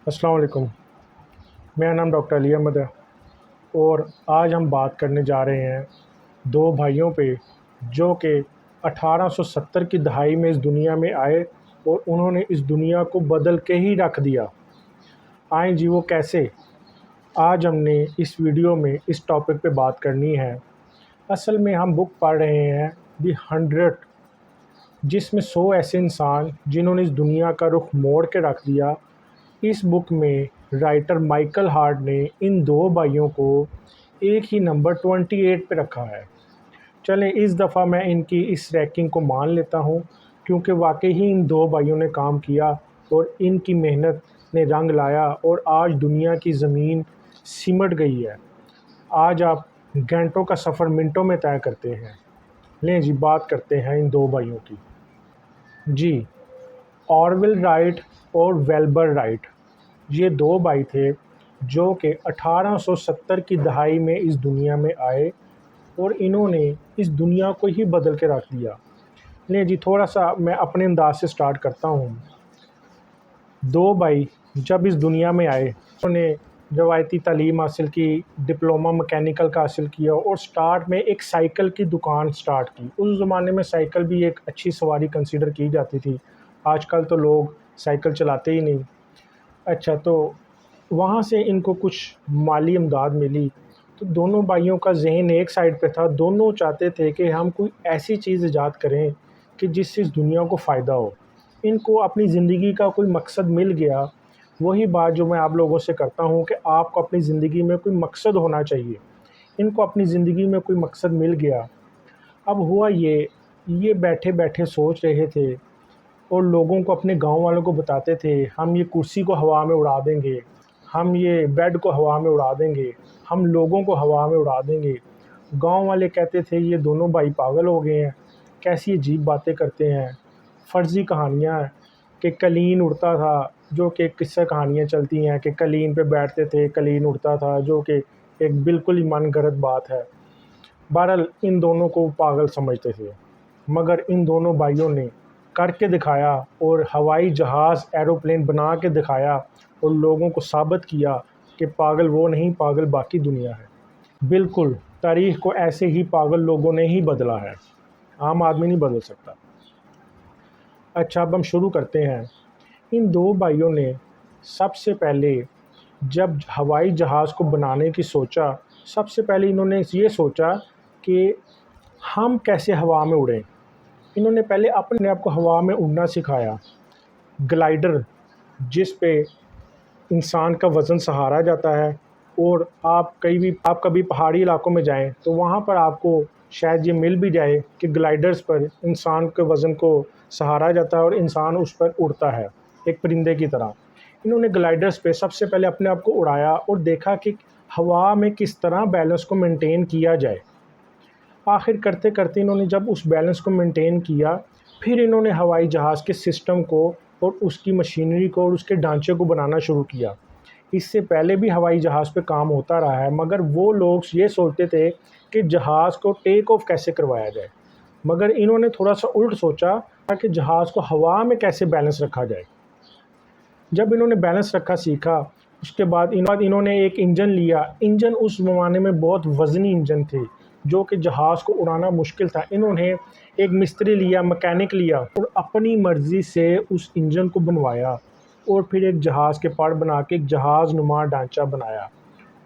अस्सलाम वालेकुम। मेरा नाम डॉक्टर अली अहमद है और आज हम बात करने जा रहे हैं दो भाइयों पे जो कि 1870 की दहाई में इस दुनिया में आए और उन्होंने इस दुनिया को बदल के ही रख दिया। आए जी वो कैसे, आज हमने इस वीडियो में इस टॉपिक पे बात करनी है। असल में हम बुक पढ़ रहे हैं दी 100, जिसमें 100 ऐसे इंसान जिन्होंने इस दुनिया का रुख मोड़ के रख दिया। इस बुक में राइटर माइकल हार्ट ने इन दो भाइयों को एक ही नंबर 28 पे रखा है। चलें इस दफ़ा मैं इनकी इस रैंकिंग को मान लेता हूँ, क्योंकि वाकई ही इन दो भाइयों ने काम किया और इनकी मेहनत ने रंग लाया और आज दुनिया की ज़मीन सिमट गई है। आज आप घंटों का सफ़र मिनटों में तय करते हैं। लें जी, बात करते हैं इन दो भाइयों की। जी, ऑरवेल राइट और वेल्बर राइट, ये दो भाई थे जो कि 1870 की दहाई में इस दुनिया में आए और इन्होंने इस दुनिया को ही बदल के रख दिया। नहीं जी, थोड़ा सा मैं अपने अंदाज से स्टार्ट करता हूँ। दो भाई जब इस दुनिया में आए, उन्होंने रवायती तालीम हासिल की, डिप्लोमा मैकेनिकल का हासिल किया और स्टार्ट में एक साइकिल की दुकान स्टार्ट की। उस ज़माने में साइकिल भी एक अच्छी सवारी कंसीडर की जाती थी, आजकल तो लोग साइकिल चलाते ही नहीं। अच्छा, तो वहाँ से इनको कुछ माली इमदाद मिली, तो दोनों भाइयों का ज़हन एक साइड पे था। दोनों चाहते थे कि हम कोई ऐसी चीज़ ईजाद करें कि जिससे इस दुनिया को फ़ायदा हो। इनको अपनी ज़िंदगी का कोई मकसद मिल गया। वही बात जो मैं आप लोगों से करता हूँ कि आपको अपनी ज़िंदगी में कोई मकसद होना चाहिए। इनको अपनी ज़िंदगी में कोई मकसद मिल गया। अब हुआ ये बैठे बैठे सोच रहे थे और लोगों को, अपने गांव वालों को बताते थे, हम ये कुर्सी को हवा में उड़ा देंगे, हम ये बेड को हवा में उड़ा देंगे, हम लोगों को हवा में उड़ा देंगे। गांव वाले कहते थे ये दोनों भाई पागल हो गए हैं, कैसी अजीब बातें करते हैं। फर्जी कहानियाँ कि कलीन उड़ता था, जो कि किस्सा कहानियाँ चलती हैं कि कलीन पे बैठते थे, कलीन उड़ता था, जो कि एक बिल्कुल ही मनगढ़ंत बात है। बहरहाल इन दोनों को पागल समझते थे, मगर इन दोनों भाइयों ने करके दिखाया और हवाई जहाज़ एरोप्लेन बना के दिखाया और लोगों को साबित किया कि पागल वो नहीं, पागल बाकी दुनिया है। बिल्कुल, तारीख़ को ऐसे ही पागल लोगों ने ही बदला है, आम आदमी नहीं बदल सकता। अच्छा, अब हम शुरू करते हैं। इन दो भाइयों ने सबसे पहले जब हवाई जहाज़ को बनाने की सोचा, सबसे पहले इन्होंने ये सोचा कि हम कैसे हवा में उड़ें। इन्होंने पहले अपने आप को हवा में उड़ना सिखाया। ग्लाइडर, जिस पे इंसान का वज़न सहारा जाता है, और आप कभी पहाड़ी इलाकों में जाएं तो वहाँ पर आपको शायद ये मिल भी जाए कि ग्लाइडर्स पर इंसान के वज़न को सहारा जाता है और इंसान उस पर उड़ता है एक परिंदे की तरह। इन्होंने ग्लाइडर्स पे सबसे पहले अपने आप को उड़ाया और देखा कि हवा में किस तरह बैलेंस को मेंटेन किया जाए। आखिर करते करते इन्होंने जब उस बैलेंस को मेंटेन किया, फिर इन्होंने हवाई जहाज़ के सिस्टम को और उसकी मशीनरी को और उसके ढांचे को बनाना शुरू किया। इससे पहले भी हवाई जहाज़ पे काम होता रहा है, मगर वो लोग ये सोचते थे कि जहाज़ को टेक ऑफ कैसे करवाया जाए, मगर इन्होंने थोड़ा सा उल्ट सोचा कि जहाज़ को हवा में कैसे बैलेंस रखा जाए। जब इन्होंने बैलेंस रखा सीखा, उसके बाद इन्होंने एक इंजन लिया। इंजन उस ज़माने में बहुत वज़नी इंजन थे, जो कि जहाज़ को उड़ाना मुश्किल था। इन्होंने एक मिस्त्री लिया, मैकेनिक लिया और अपनी मर्ज़ी से उस इंजन को बनवाया और फिर एक जहाज़ के पार्ट बना के एक जहाज़ नुमा ढांचा बनाया।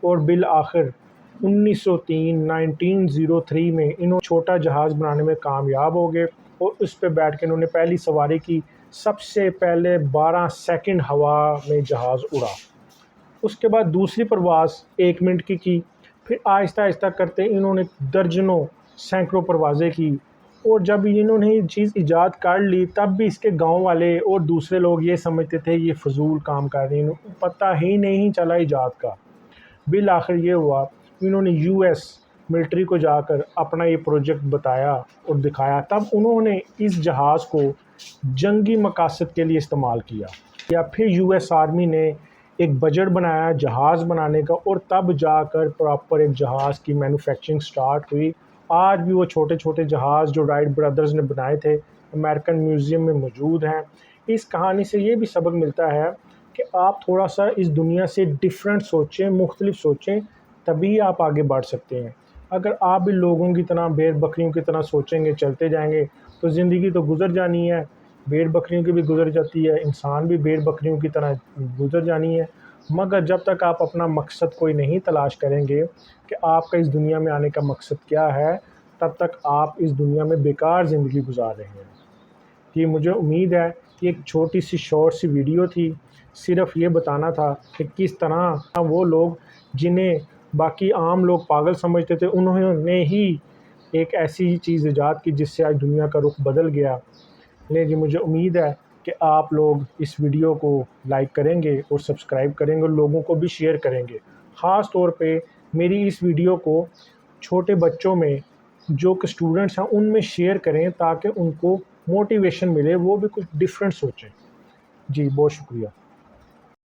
और बिल आखिर 1903 में इन्होंने छोटा जहाज़ बनाने में कामयाब हो गए और उस पर बैठ के इन्होंने पहली सवारी की। सबसे पहले 12 सेकंड हवा में जहाज़ उड़ा। उसके बाद दूसरी परवाज़ 1 मिनट की। फिर आहिस्ता आहिस्ता करते इन्होंने दर्जनों सैकड़ों परवाज़ें की। और जब इन्होंने ये चीज़ ईजाद कर ली, तब भी इसके गांव वाले और दूसरे लोग ये समझते थे ये फजूल काम कर रहे हैं, पता ही नहीं चला ईजाद का। बिल आखिर ये हुआ, इन्होंने यूएस मिलिट्री को जाकर अपना ये प्रोजेक्ट बताया और दिखाया। तब उन्होंने इस जहाज़ को जंगी मकासद के लिए इस्तेमाल किया। या फिर यूएस आर्मी ने एक बजट बनाया जहाज़ बनाने का और तब जाकर प्रॉपर एक जहाज़ की मैन्युफैक्चरिंग स्टार्ट हुई। आज भी वो छोटे छोटे जहाज़ जो राइट ब्रदर्स ने बनाए थे अमेरिकन म्यूज़ियम में मौजूद हैं। इस कहानी से ये भी सबक मिलता है کہ آپ تھوڑا سا اس دنیا سے ڈیفرنٹ سوچیں، مختلف سوچیں، تبھی آپ آگے بڑھ سکتے ہیں۔ اگر آپ بھی لوگوں کی طرح بھیڑ بکریوں کی طرح سوچیں گے، چلتے جائیں گے، تو زندگی تو گزر جانی ہے، بھیڑ بکریوں کی بھی گزر جاتی ہے، انسان بھی بھیڑ بکریوں کی طرح گزر جانی ہے۔ مگر جب تک آپ اپنا مقصد کوئی نہیں تلاش کریں گے کہ آپ کا اس دنیا میں آنے کا مقصد کیا ہے، تب تک آپ اس دنیا میں بیکار زندگی گزار رہے ہیں۔ کہ مجھے امید ہے کہ ایک چھوٹی سی شارٹ سی ویڈیو تھی، صرف یہ بتانا تھا کہ کس طرح وہ لوگ جنہیں باقی عام لوگ پاگل سمجھتے تھے، انہوں نے ہی ایک ایسی چیز ایجاد کی جس سے آج دنیا کا رخ بدل گیا۔ لیکن مجھے امید ہے کہ آپ لوگ اس ویڈیو کو لائک کریں گے اور سبسکرائب کریں گے اور لوگوں کو بھی شیئر کریں گے۔ خاص طور پہ میری اس ویڈیو کو چھوٹے بچوں میں، جو کہ اسٹوڈنٹس ہیں، ان میں شیئر کریں تاکہ ان کو موٹیویشن ملے، وہ بھی کچھ ڈفرینٹ سوچیں۔ جی بہت شکریہ۔